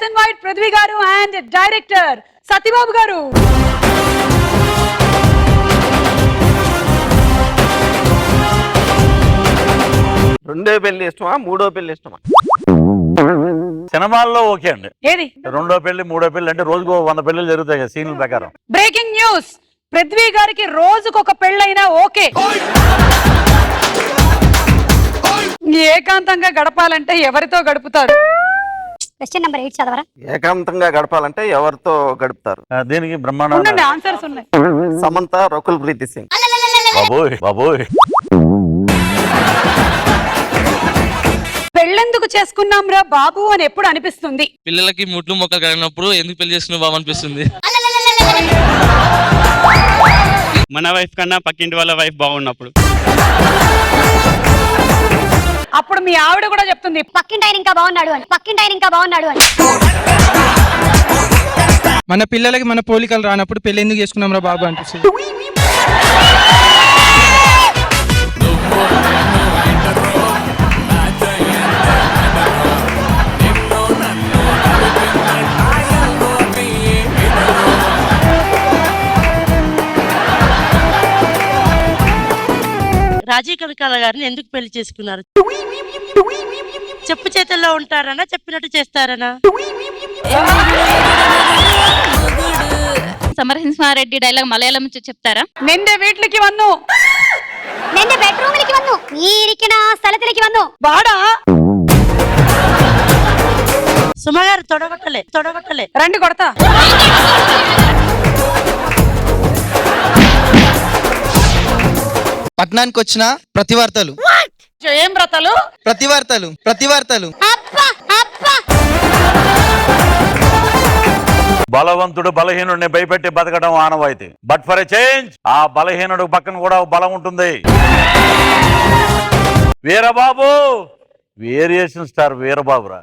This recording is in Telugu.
లెట్స్ ఇన్వైట్ పృథ్వీ గారు అండ్ డైరెక్టర్ సత్యబాబు గారు. రెండో పెళ్లి ఇష్టమా మూడో పెళ్లి ఇష్టమా? సినిమాల్లో ఓకే అండి. ఏది రెండో పెళ్లి మూడో పెళ్లి అంటే రోజుకు 100 పెళ్లిలు జరుగుతాయి కదా సీన్ల ప్రకారం. బ్రేకింగ్ న్యూస్, పృథ్వీ గారికి రోజుకొక పెళ్ళైనా ఓకే. ఏకాంతంగా గడపాలంటే ఎవరితో గడుపుతారు? Question number 8 చదవరా. ఏకాంతంగా గడపాలంటే ఎవరితో గడుపుతారు? దీనికి బ్రహ్మాండ ఆన్సర్స్ ఉన్నాయి. సమంత, రకుల్ ప్రీతి సింగ్. బాబోయ్ బాబోయ్. పెళ్ళెందుకు చేసుకున్నాం రా బాబు అని ఎప్పుడు అనిపిస్తుంది? పిల్లలకి ముట్లు మొక్కలు కలిగినప్పుడు ఎందుకు పెళ్లి చేసుకున్నావు బాబు అనిపిస్తుంది. మన వైఫ్ కన్నా పక్కింటి వాళ్ళ వైఫ్ బాగున్నప్పుడు. అప్పుడు మీ ఆవిడ కూడా చెప్తుంది పక్కింటి ఆయన ఇంకా బాగున్నాడు అని, పక్కింటి ఆయన ఇంకా బాగున్నాడు అని. మన పిల్లలకి మన పోలికలు రానప్పుడు పెళ్లి ఎందుకు చేసుకున్నాం రా బాబు అనిపిస్తుంది. రాజీ కనకాల గారిని ఎందుకు పెళ్లి చేసుకున్నారు? చెప్పు చేతుల్లో ఉంటారనా చెప్పినట్టు చేస్తారనా? సమరసింహారెడ్డి డైలాగ్ మలయాళం చెప్తారా? నిండే వీట్లకి వన్ను, నిండే బెడ్రూమ్లకి వన్ను, నీరికిన స్థలతులకి వన్ను. వాడా సుమగారు తొడగొట్టలే రండి కొడతా. పట్టణానికి వచ్చిన ప్రతివార్తలు. ఏం వ్రతాలు? ప్రతివార్తలు. బలవంతుడు బలహీనుడిని భయపెట్టి బతకడం ఆనవాయితీ. బట్ ఫర్ ఎ చేంజ్ ఆ బలహీనుడు పక్కన కూడా బలం ఉంటుంది. Veerababu, variation star వీరబాబురా.